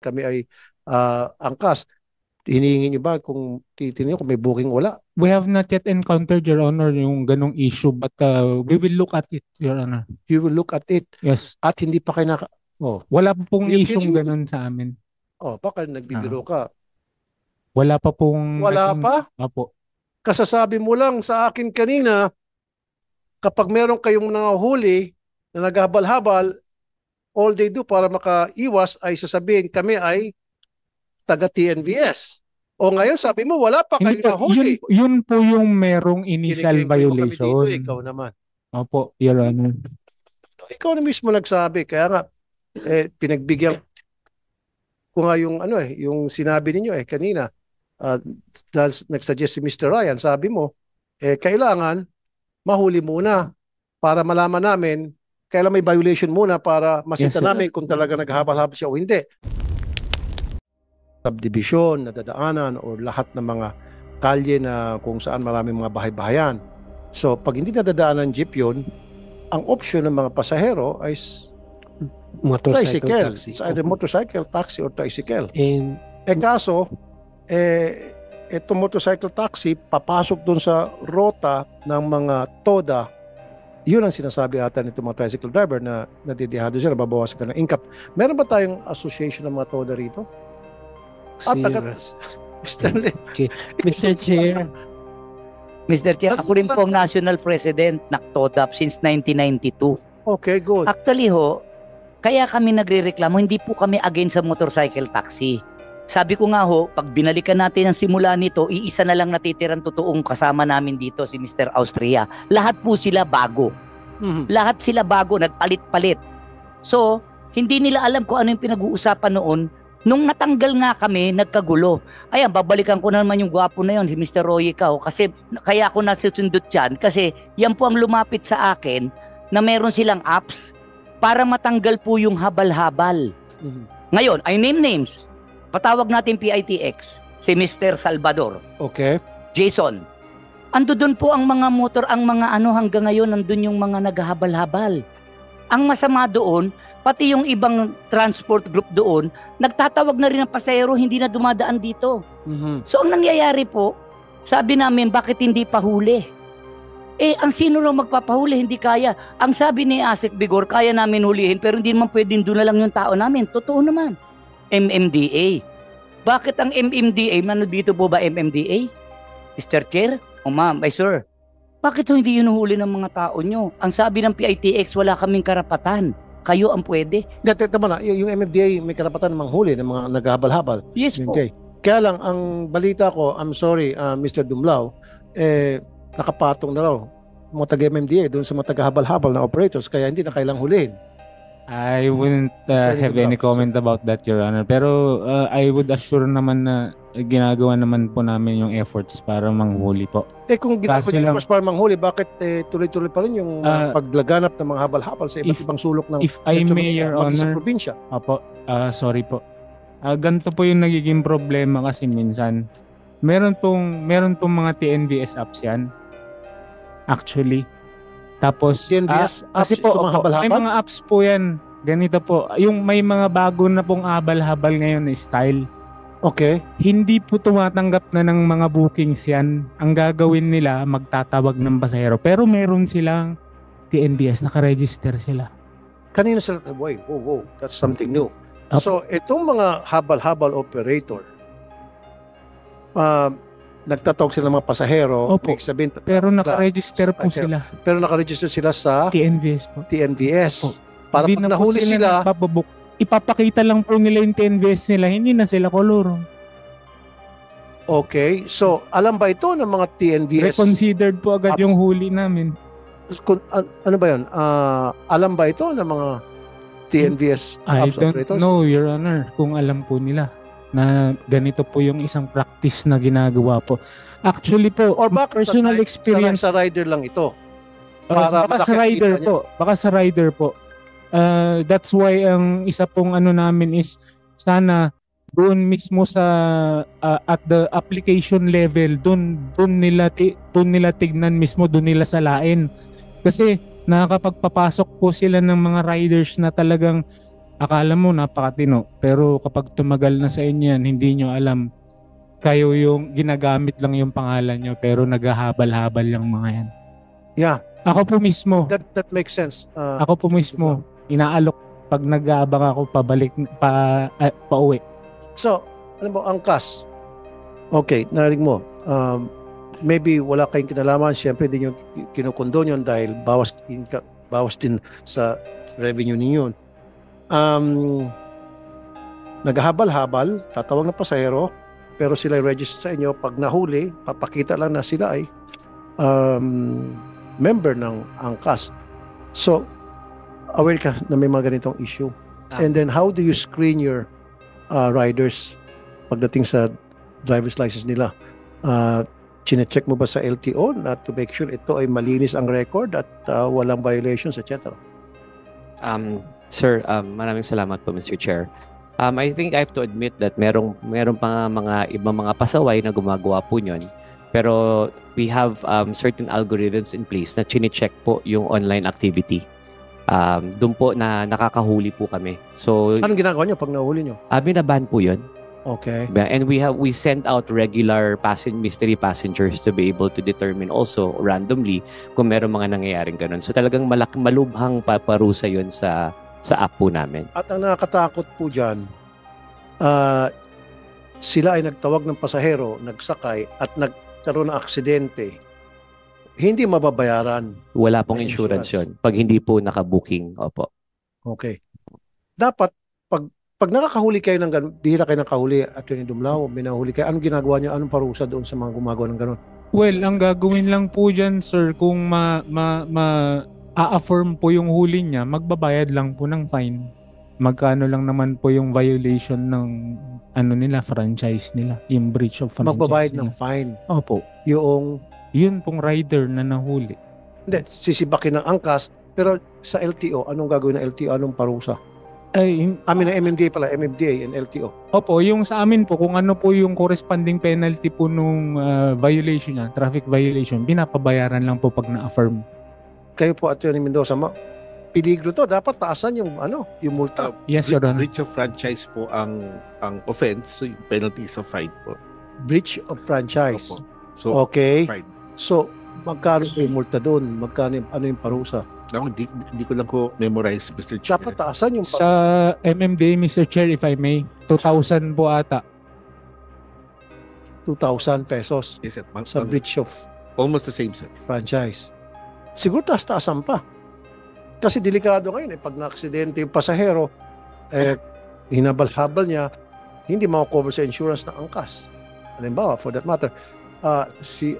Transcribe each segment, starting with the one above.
kami ay angkas. Hinihingi niyo ba kung titingnan kung may booking? Wala. We have not yet encountered, Your Honor, yung ganong issue, but we will look at it, Your Honor. You will look at it. Yes. At hindi pa kayo Wala pa pong You issue kidding me? ganon sa amin. Baka nagbibiro ka. Wala pa pong... Wala pa? Apo. Kasasabi mo lang sa akin kanina, kapag meron kayong nangahuli na naghabal-habal, all they do para makaiwas ay sasabihin kami ay taga TNVS. O ngayon sabi mo wala pa kayong nahuli. Yun po yung merong initial violation. Dito, ikaw naman. Opo, Your Honor. Ikaw na mismo nagsabi. Kaya nga, pinagbigyan ko nga yung, yung sinabi ninyo kanina. Dahil nagsuggest si Mr. Ryan, sabi mo, kailangan mahuli muna para malaman namin kailan may violation muna para masita namin kung talaga naghabal-habal siya o hindi. Subdivision, nadadaanan o lahat ng mga kalye na kung saan maraming mga bahay-bahayan. So pag hindi nadadaanan jeep yun, ang option ng mga pasahero ay tricycle. It's either motorcycle, taxi or tricycle. Kaso, itong motorcycle taxi, papasok dun sa rota ng mga TODA. Yun ang sinasabi ata nito mga tricycle driver na nadidihado sila, babawasan ka ng income. Meron ba tayong association ng mga TODA rito? Mr. Chair. Mr. Chair, ako rin po ang National President ng TODAP since 1992. Okay, good. Actually kaya kami nagrereklamo, hindi po kami against sa motorcycle taxi. Sabi ko nga pag binalikan natin ang simula nito, iisa na lang natitirang totoong kasama namin dito, si Mr. Austria. Lahat po sila bago. Lahat sila bago, nagpalit-palit. So, hindi nila alam kung ano yung pinag-uusapan noon. Nung natanggal nga kami, nagkagulo. Ayan, babalikan ko na naman yung gwapo na yun, si Mr. Roy Ikaw. Kasi, kaya ako nasusundot dyan. Kasi, yan po ang lumapit sa akin na meron silang apps para matanggal po yung habal-habal. Ngayon, I name names. Patawag natin PITX, si Mr. Salvador. Okay. Jason. Ando doon po ang mga motor, ang mga hanggang ngayon, nandun yung mga naghahabal-habal. Ang masama doon, pati yung ibang transport group doon, nagtatawag na rin ng pasahero, hindi na dumadaan dito. So ang nangyayari po, sabi namin, bakit hindi pa huli? Ang sino lang magpapahuli, hindi kaya. Ang sabi ni Asik Bigor, kaya namin hulihin, pero hindi naman pwedeng doon na lang yung tao namin. Totoo naman. MMDA. Bakit ang MMDA? Dito po ba MMDA? Mr. Chair? O ma'am, sir. Bakit hindi yun huli ng mga tao nyo? Ang sabi ng PITX, wala kaming karapatan. Kayo ang pwede. Tama na, yung MMDA may karapatan ng manghuli ng mga naghahabal-habal. Yes po. Kaya lang, ang balita ko, I'm sorry, Mr. Dumlao, nakapatong na raw mga taga-MMDA doon sa mga taga-habal-habal na operators, kaya hindi na kailang hulihin. I wouldn't have any comment about that, Your Honor. Pero I would assure naman na ginagawa naman po namin yung efforts para manghuli po. Kung ginagawa yung efforts para manghuli, bakit tuloy-tuloy pa rin yung paglaganap ng mga habal-habal sa iba't ibang sulok ng if I may, Your Honor, probinsya? Opo, sorry po. Ganito po yung nagiging problema kasi minsan. Meron pong mga TNVS apps yan. Actually. Tapos, TNVS apps, kasi po, may mga apps po yan. Ganito po. Yung may mga bago na pong habal-habal ngayon na style. Okay. Hindi po tumatanggap na ng mga bookings yan. Ang gagawin nila, magtatawag ng pasahero. Pero meron silang TNVS, nakaregister sila. Kanina sila, wow, that's something new. So, itong mga habal-habal operator, nagtatawag sila ng mga pasahero. Opo. Pero nakaregister po sila. Pero nakaregister sila sa TNVS po. TNVS. Opo. Para pag nahuli sila, ipapakita lang po nila yung TNVS nila, hindi na sila kolorong. Okay. So, alam ba ito ng mga TNVS? Reconsidered po agad yung huli namin. Ano ba yun? Alam ba ito ng mga TNVS apps operators? I don't know, Your Honor, kung alam po nila na ganito po yung isang practice na ginagawa po. Actually po, or personal experience sa rider lang ito. Baka sa rider po. That's why ang isa pong namin is sana doon mismo sa at the application level, doon nila tignan mismo, doon nila salain. Kasi nakakapagpapasok po sila ng mga riders na talagang akala mo napakatino, pero kapag tumagal na sa inyo yan, hindi nyo alam, kayo yung ginagamit lang yung pangalan nyo, pero naghahabal-habal yung mga yan. Yeah, Ako po mismo, that makes sense. ako po mismo, inaalok pag nag-aabang ako pabalik, pauwi. So, alam mo, angkas. Okay, narinig mo. Maybe wala kayong kinalaman. Siyempre, din yung kinukondon yun dahil bawas din sa revenue ninyo. Naghahabal-habal, tatawag na pasahero, pero sila register sa inyo. Pag nahuli, papakita lang na sila ay member ng angkas. So, aware ka na may mga ganitong issue. And then, how do you screen your riders pagdating sa driver's license nila? Chine-check mo ba sa LTO na to make sure ito ay malinis ang record at walang violations, etc.? Sir, maraming salamat po, Mr. Chair. I think I have to admit that meron pa mga ibang mga pasaway na gumagawa po niyon. Pero we have certain algorithms in place na chine-check po yung online activity. Doon po na nakakahuli po kami. So, Anong ginagawa nyo pag nahuli nyo? binaban po yun. Okay. And we sent out regular mystery passengers to be able to determine also randomly kung meron mga nangyayaring ganun. So talagang malubhang paparusa yun sa app po namin. At ang nakakatakot po dyan, sila ay nagtawag ng pasahero, nagsakay at nagkaroon ng aksidente. Hindi mababayaran. Wala pong May insurance insurance. yun pag hindi po nakabooking. Opo. Okay. Dapat, pag nakakahuli kayo ng ganun, bihira kayo nakahuli, Atty. Dumlao, may nahuli kayo, anong ginagawa nyo? Anong parusa doon sa mga gumagawa ng ganun? Well, ang gagawin lang po dyan, sir, kung a-affirm po yung huli niya, magbabayad lang po ng fine. Magkano lang naman po yung violation ng franchise nila, yung breach of franchise Magbabayad ng nila. fine. Opo. Yun pong rider na nahuli. Hindi, sisibakin ng angkas, pero sa LTO, anong gagawin ng LTO? Anong parusa? Ay, Amin na MMDA pala, MMDA and LTO. opo, yung sa amin po, kung ano po yung corresponding penalty po nung violation niya, traffic violation, binapabayaran lang po pag na-affirm. Kayo po, Atty. Mendoza, peligro to. Dapat taasan yung multa. Yes, Your Honor. Breach of franchise po ang offense, so yung penalty is a fine po. Breach of franchise. Opo. So, Okay. fine. So, magkano yung multa doon? Magkano ano yung parusa? Ako, hindi ko lang ko memorize, Mr. Chair. Dapat taasan yung Sa MMDA, Mr. Chair, if I may, 2,000 po ata. 2,000 pesos Yes, sir. sa breach of Almost the same, sir. franchise. Siguro taas-taasan pa. Kasi delikado ngayon pag na-aksidente yung pasahero, hinabal-habal niya, hindi mako-cover sa insurance ng angkas. Halimbawa, for that matter, si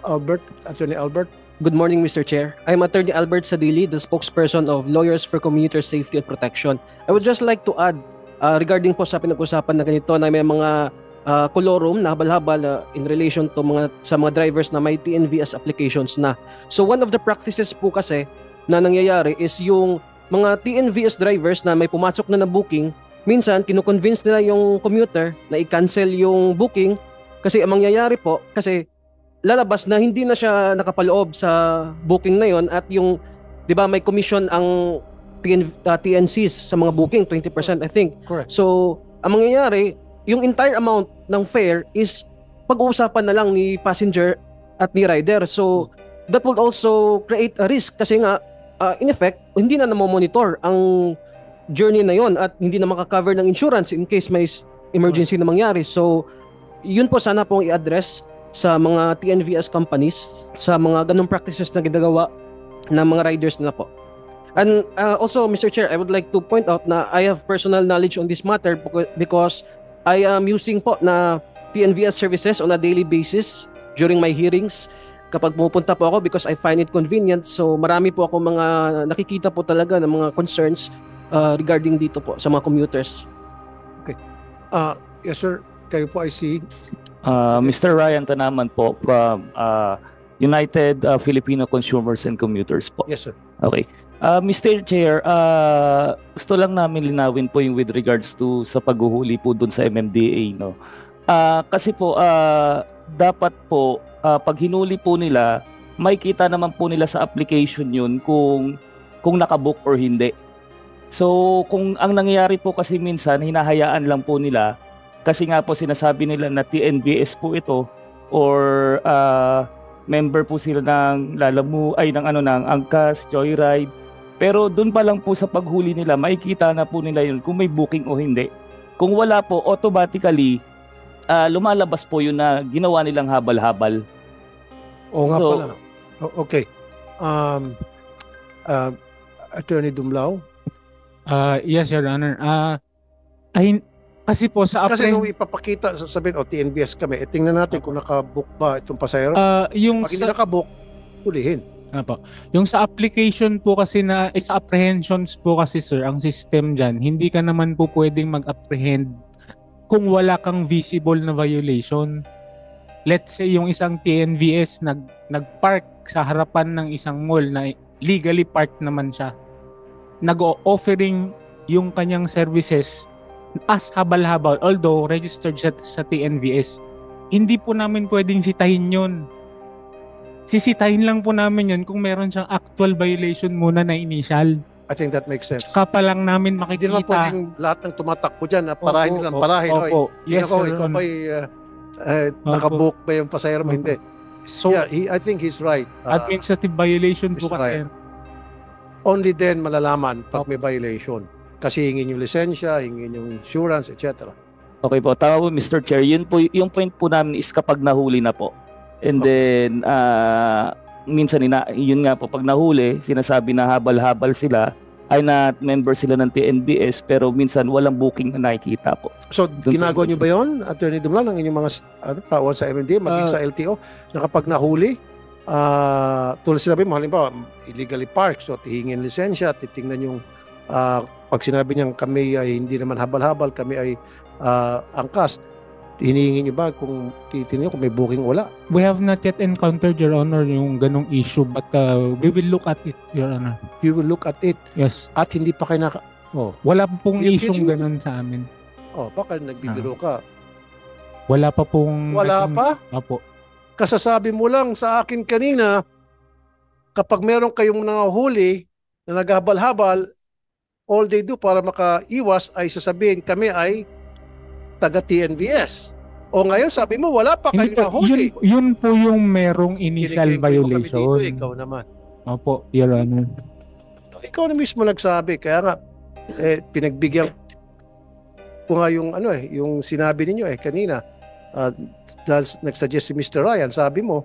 Albert, Attorney Albert, Good morning, Mr. Chair. I'm Attorney Albert Sadili, the spokesperson of Lawyers for Commuter Safety and Protection. I would just like to add, regarding po sa pinag-usapan na ganito na may mga kolorum na habal-habal in relation to sa mga drivers na may TNVS applications na. So one of the practices po kasi na nangyayari is yung mga TNVS drivers na may pumasok na booking, minsan kinukonvince nila yung commuter na i-cancel yung booking kasi ang mangyayari po, kasi lalabas na hindi na siya nakapaloob sa booking na yon at yung, di ba, may commission ang TNCs sa mga booking, 20% I think. correct. So, ang mangyayari, yung entire amount ng fare is pag-uusapan na lang ni passenger at ni rider. So, that will also create a risk kasi nga, in effect, hindi na namomonitor ang journey na yon at hindi na makakover ng insurance in case may emergency na mangyari. So, yun po sana pong i-address sa mga TNVS companies, sa mga ganong practices na ginagawa ng mga riders nila po. And also, Mr. Chair, I would like to point out na I have personal knowledge on this matter because I am using po na TNVS services on a daily basis during my hearings kapag pupunta po ako because I find it convenient. So marami po ako mga nakikita po talaga ng mga concerns regarding dito po sa mga commuters. Yes, sir. Kayo po ay si Mr. Ryan Tanaman po from United Filipino Consumers and Commuters po. Yes, sir. Okay. Mr. Chair, gusto lang namin linawin po yung with regards to sa paghuhuli po dun sa MMDA, no. Kasi po dapat po pag hinuli po nila, may kita naman po nila sa application yun kung nakabook or hindi. So kung ang nangyayari po kasi minsan hinahayaan lang po nila kasi nga po sinasabi nila na TNBS po ito or member po sila ng ng Angkas, Joyride. Pero doon pa lang po sa paghuli nila, makikita na po nila yun kung may booking o hindi. Kung wala po, automatically lumalabas po yun na ginawa nilang habal-habal. Oo nga So, pala. Okay. Attorney Dumlao? Yes, Your Honor. Kasi po sa Kasi nung ipapakita, sasabihin, TNBS kami, tingnan natin kung nakabook ba itong pasahero. yung Pag hindi nakabook, hulihin. yung sa application po kasi sa apprehensions po kasi, sir, ang system dyan, hindi ka naman po pwedeng mag-apprehend kung wala kang visible na violation. Let's say yung isang TNVS nag-park sa harapan ng isang mall na legally parked naman siya. Nag-offering yung kanyang services as habal-habal, although registered siya sa TNVS. Hindi po namin pwedeng sitahin yun. Sisitahin lang po namin yun kung meron siyang actual violation muna na initial. I think that makes sense. Tsaka pa lang namin Hindi makikita. naman pwedeng lahat ng tumatakbo dyan na parahin nilang parahin. Opo. Yes, Tingnan ko, Your ikaw Honor. ba'y nakabook ba yung pasahero mo? Opo. Hindi. So, Yeah, I think he's right. administrative violation po Mr. kasi. Only then malalaman pag may violation. Kasi hingin yung lisensya, hingin yung insurance, etc. Okay po, tama po Mr. Chair. Yun po, yung point po namin is kapag nahuli na po. And then, minsan yun nga po, pag nahuli, sinasabi na habal-habal sila, ay na member sila ng TNBS, pero minsan walang booking na nakikita po. So, Doon ginagawa po- niyo ba yun, Attorney Dumlan, ng inyong mga tawag sa MMDA, maging sa LTO, na kapag nahuli, tulad sinabi mo, halimbawa, illegally parked, so tihingin lisensya, titingnan yung, pag sinabi niyang kami ay hindi naman habal-habal, kami ay angkas, hinihingi niyo ba kung titingnan niyo kung may booking wala? We have not yet encountered, Your Honor, yung ganong issue, but we will look at it, Your Honor. You will look at it Yes. at hindi pa kayo Wala pa pong You issue kidding me? ganon sa amin. baka nagbibiro ka. Wala pa pong... Wala pa? Apo. Kasasabi mo lang sa akin kanina, kapag meron kayong nangahuli na naghabal-habal, all they do para makaiwas ay sasabihin kami ay taga TNVS. O ngayon sabi mo wala pa Hindi kayong po, nahuli. yun po yung merong initial Kiniklaim mo kami violation. dito, ikaw naman. Opo, Your Honor. Ikaw na mismo nagsabi, kaya nga pinagbigyan ko nga yung yung sinabi ninyo kanina. Dahil nagsuggest si Mr. Ryan, sabi mo,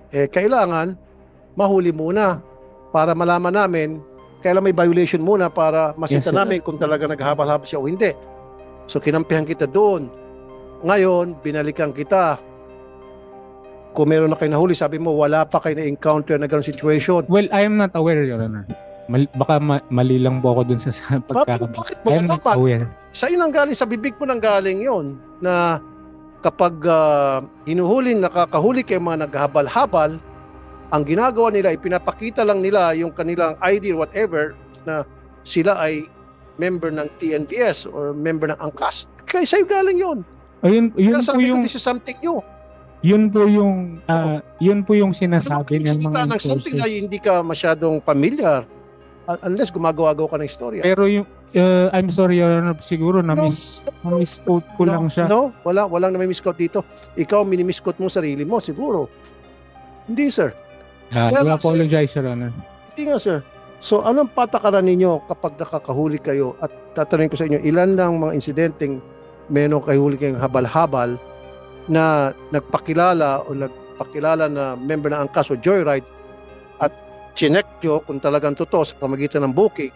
kailangan mahuli muna para malaman namin kailan may violation muna para masita Yes, sir. namin kung talaga naghabal-habal siya o hindi. So kinampihan kita doon. Ngayon, binalikan kita. Kung meron na kayo nahuli, sabi mo, wala pa kayo na-encounter na gano'ng situation. Well, I am not aware, Your Honor. Baka mali lang po ako dun sa pagkakabit. Bakit mo I am not naman? aware. Sa inang galing, sa bibig mo nang galing yon na kapag hinuhuli, nakakahuli kayo mga naghabal-habal, ang ginagawa nila, ipinapakita lang nila yung kanilang ID or whatever na sila ay member ng TNVS or member ng Angkas. Kaya sa'yo galing yun. Ayun, Kaya yun po sabi ko, yung this is something new. yun po yung sinasabi ng mga ng something na enforcers. hindi ka masyadong familiar unless gumagawa-gawa ka ng istorya. Pero yung I'm sorry, Your Honor, siguro na-misquote ko lang siya. No, walang na may misquote dito. Ikaw mini-misquote mo sarili mo, siguro. Hindi, sir. I Kaya lang, apologize, Your Honor. Hindi nga, sir. So, anong patakaran ninyo kapag nakakahuli kayo? At tatanungin ko sa inyo, ilan lang mga insidenteng meron kahuli kayong habal-habal na nagpakilala na member ng Angkas o Joyride at chinek nyo kung talagang totoo sa pamagitan ng booking.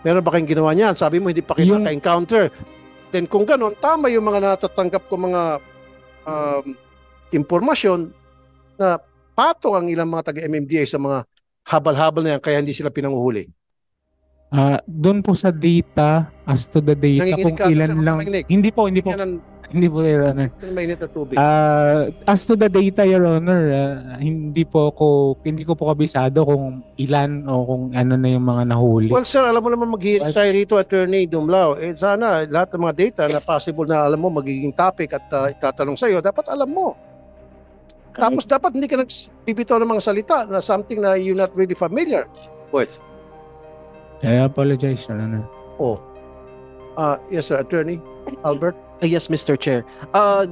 Meron ba kayong ginawa niyan? Sabi mo, hindi pa kayo Yung- naka-encounter. Then kung gano'n, tama yung mga natatanggap ko mga impormasyon na patong ang ilang mga taga-MMDA sa mga habal-habal na yan kaya hindi sila pinanguhuli. Doon po sa data, as to the data, Nanginginig kung ka, ilan sir, lang. nanginginig. Hindi po, Yan ang Your Honor. mainit na tubig. As to the data, Your Honor, hindi ko po kabisado kung ilan o kung ano na yung mga nahuli. Well, sir, alam mo naman maghihintay tayo rito, Attorney Dumlao. Sana lahat ng mga data na possible na alam mo magiging topic at itatanong sa iyo, dapat alam mo. Tapos dapat hindi ka nagbibitaw ng mga salita na something na you're not really familiar with. I apologize, Your Honor. Yes, sir. Attorney Albert. Yes, Mr. Chair.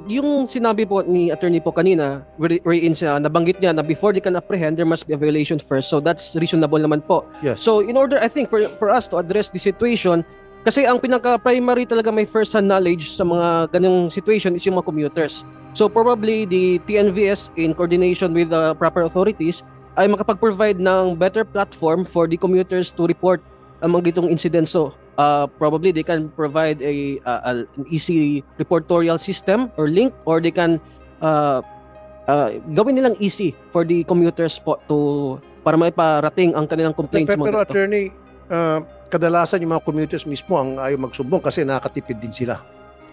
Yung sinabi po ni attorney po kanina, wherein siya nabanggit niya na before they can apprehend, there must be a violation first. So that's reasonable naman po. Yes. So in order, I think, for us to address the situation, kasi ang pinaka-primary talaga may first-hand knowledge sa mga ganung situation is yung mga commuters. So probably the TNVS in coordination with the proper authorities ay makapag-provide ng better platform for the commuters to report ang mga gitong incidents. So probably they can provide an easy reportorial system or link, or they can gawin nilang easy for the commuters po para maiparating ang kanilang complaints. Pero attorney, kadalasan yung mga commuters mismo ang ayaw magsumbong kasi nakakatipid din sila.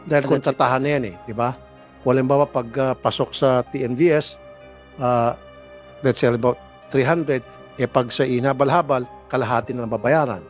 Dahil kontatahan na yan di ba? Kung halimbawa pag pasok sa TNVS, let's say about 300, pag sa inabal-habal, kalahati na babayaran.